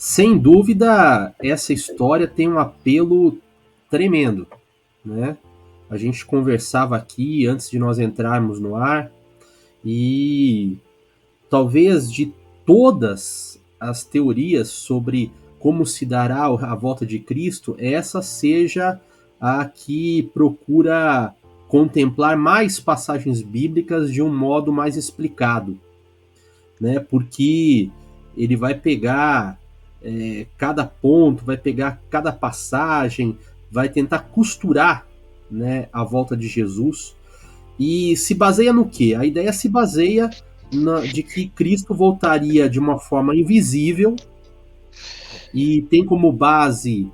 Sem dúvida, essa história tem um apelo tremendo, né? A gente conversava aqui antes de nós entrarmos no ar e talvez de todas as teorias sobre como se dará a volta de Cristo, essa seja a que procura contemplar mais passagens bíblicas de um modo mais explicado, né? Porque ele vai pegar cada ponto, vai pegar cada passagem, vai tentar costurar, né, a volta de Jesus. E se baseia no quê? A ideia se baseia de que Cristo voltaria de uma forma invisível e tem como base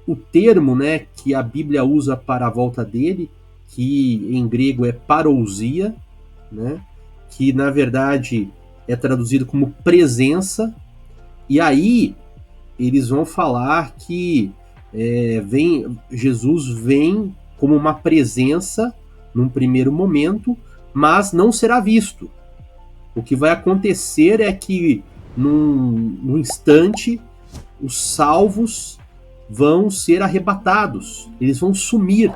o termo, né, que a Bíblia usa para a volta dele, que em grego é parousia, né, que na verdade é traduzido como presença. E aí eles vão falar que Jesus vem como uma presença num primeiro momento, mas não será visto. O que vai acontecer é que num instante os salvos vão ser arrebatados, eles vão sumir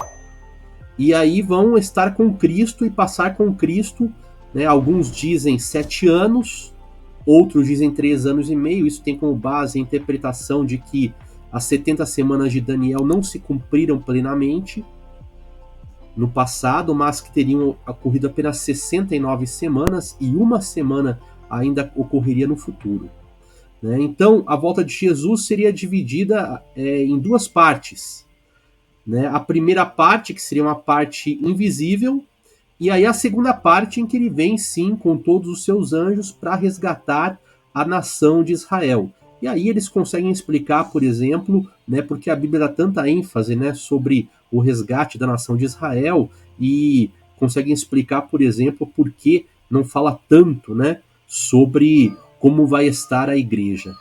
e aí vão estar com Cristo e passar com Cristo, né? Alguns dizem 7 anos, outros dizem 3 anos e meio. Isso tem como base a interpretação de que as 70 semanas de Daniel não se cumpriram plenamente no passado, mas que teriam ocorrido apenas 69 semanas e uma semana ainda ocorreria no futuro, né? Então, a volta de Jesus seria dividida em duas partes, né? A primeira parte, que seria uma parte invisível, e aí a segunda parte em que ele vem sim com todos os seus anjos para resgatar a nação de Israel. E aí eles conseguem explicar, por exemplo, né, porque a Bíblia dá tanta ênfase, né, sobre o resgate da nação de Israel, e conseguem explicar, por exemplo, por que não fala tanto, né, sobre como vai estar a igreja.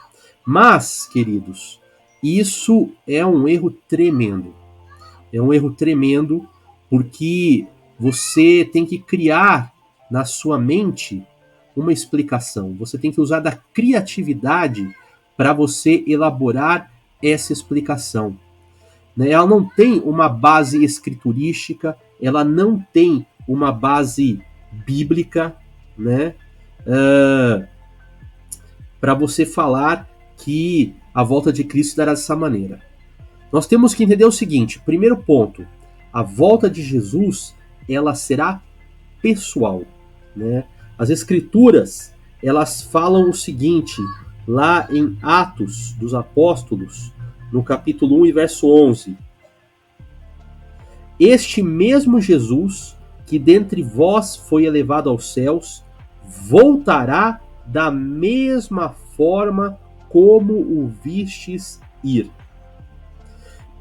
Mas, queridos, isso é um erro tremendo. É um erro tremendo porque você tem que criar na sua mente uma explicação. Você tem que usar da criatividade para você elaborar essa explicação, né? Ela não tem uma base escriturística, ela não tem uma base bíblica, né? Para você falar que a volta de Cristo dará dessa maneira. Nós temos que entender o seguinte: primeiro ponto, a volta de Jesus ela será pessoal, né? As escrituras elas falam o seguinte lá em Atos dos Apóstolos, no capítulo 1 e verso 11: este mesmo Jesus que dentre vós foi elevado aos céus voltará da mesma forma como o vistes ir.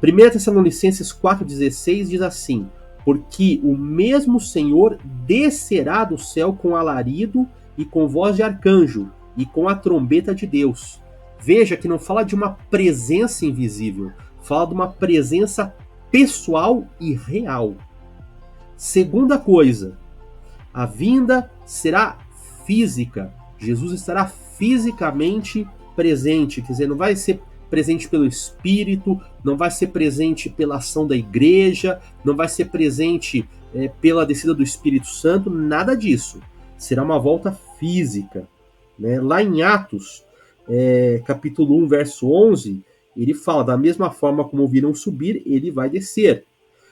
1 Tessalonicenses 4,16 diz assim: porque o mesmo Senhor descerá do céu com alarido e com voz de arcanjo e com a trombeta de Deus. Veja que não fala de uma presença invisível, fala de uma presença pessoal e real. Segunda coisa, a vinda será física. Jesus estará fisicamente presente, quer dizer, não vai ser presente pelo Espírito, não vai ser presente pela ação da igreja, não vai ser presente pela descida do Espírito Santo, nada disso. Será uma volta física, né? Lá em Atos, capítulo 1, verso 11, ele fala: da mesma forma como viram subir, ele vai descer.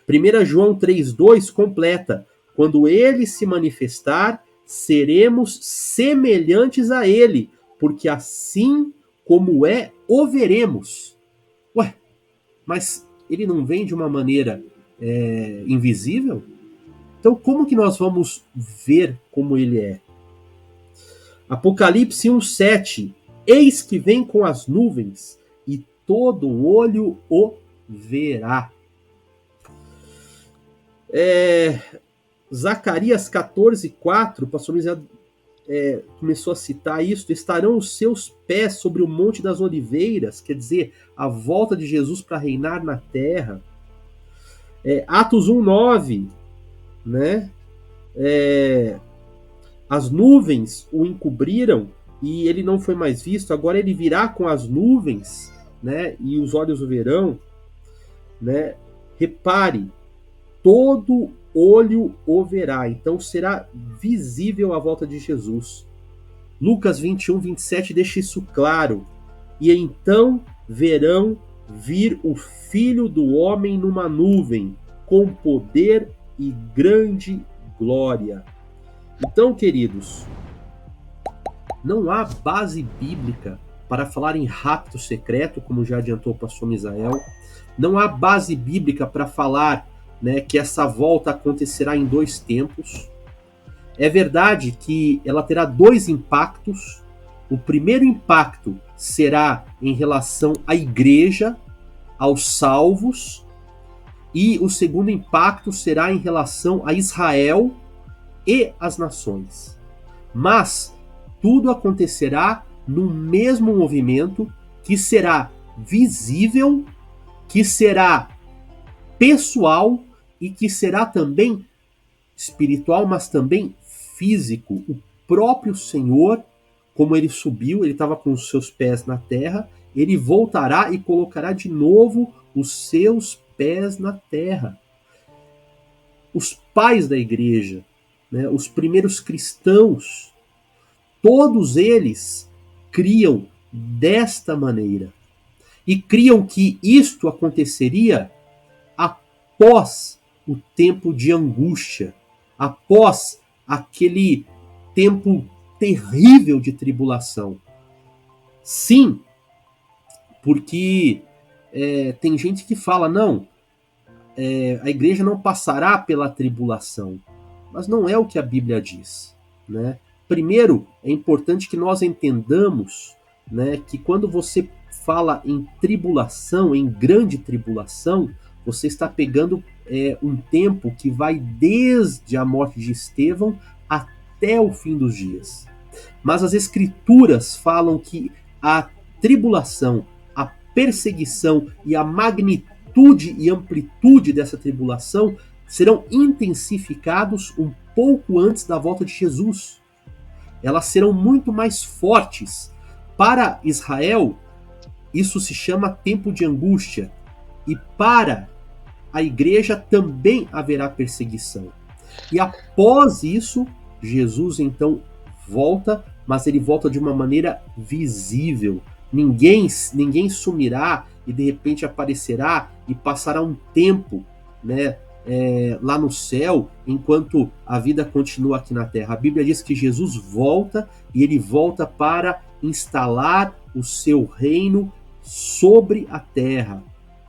1 João 3,2 completa: quando ele se manifestar, seremos semelhantes a ele, porque assim como é, o veremos. Ué, mas ele não vem de uma maneira invisível? Então como que nós vamos ver como ele é? Apocalipse 1,7: eis que vem com as nuvens, e todo olho o verá. Zacarias 14,4, o pastor Luiz começou a citar isso: estarão os seus pés sobre o Monte das Oliveiras, quer dizer, a volta de Jesus para reinar na terra. Atos 1,9, né? As nuvens o encobriram e ele não foi mais visto, agora ele virá com as nuvens, né? E os olhos o verão, né? Repare, todo olho o verá, então será visível a volta de Jesus. Lucas 21, 27 deixa isso claro. E então verão vir o Filho do Homem numa nuvem, com poder e grande glória. Então, queridos, não há base bíblica para falar em rapto secreto, como já adiantou o pastor Misael. Não há base bíblica para falar, né, que essa volta acontecerá em 2 tempos. É verdade que ela terá 2 impactos. O primeiro impacto será em relação à igreja, aos salvos, e o segundo impacto será em relação a Israel e as nações. Mas tudo acontecerá no mesmo movimento, que será visível, que será pessoal e que será também espiritual, mas também físico. O próprio Senhor, como ele subiu, ele estava com os seus pés na terra, ele voltará e colocará de novo os seus pés na terra. Os pais da igreja, né, os primeiros cristãos, todos eles criam desta maneira. E criam que isto aconteceria após o tempo de angústia, após aquele tempo terrível de tribulação. Sim, porque tem gente que fala, não, a igreja não passará pela tribulação. Mas não é o que a Bíblia diz, né? Primeiro, é importante que nós entendamos, né, que quando você fala em tribulação, em grande tribulação, você está pegando um tempo que vai desde a morte de Estevão até o fim dos dias. Mas as escrituras falam que a tribulação, a perseguição e a magnitude e amplitude dessa tribulação serão intensificados um pouco antes da volta de Jesus. Elas serão muito mais fortes. Para Israel, isso se chama tempo de angústia. E para a igreja também haverá perseguição. E após isso, Jesus então volta, mas ele volta de uma maneira visível. Ninguém sumirá e de repente aparecerá e passará um tempo, né, lá no céu, enquanto a vida continua aqui na terra. A Bíblia diz que Jesus volta e ele volta para instalar o seu reino sobre a terra,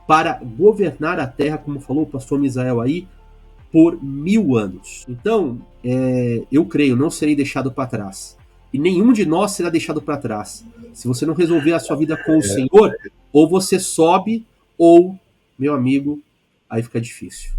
para governar a terra, como falou o pastor Misael aí, por 1000 anos. Então, eu creio, não serei deixado para trás. E nenhum de nós será deixado para trás. Se você não resolver a sua vida com o Senhor, ou você sobe, ou, meu amigo, aí fica difícil.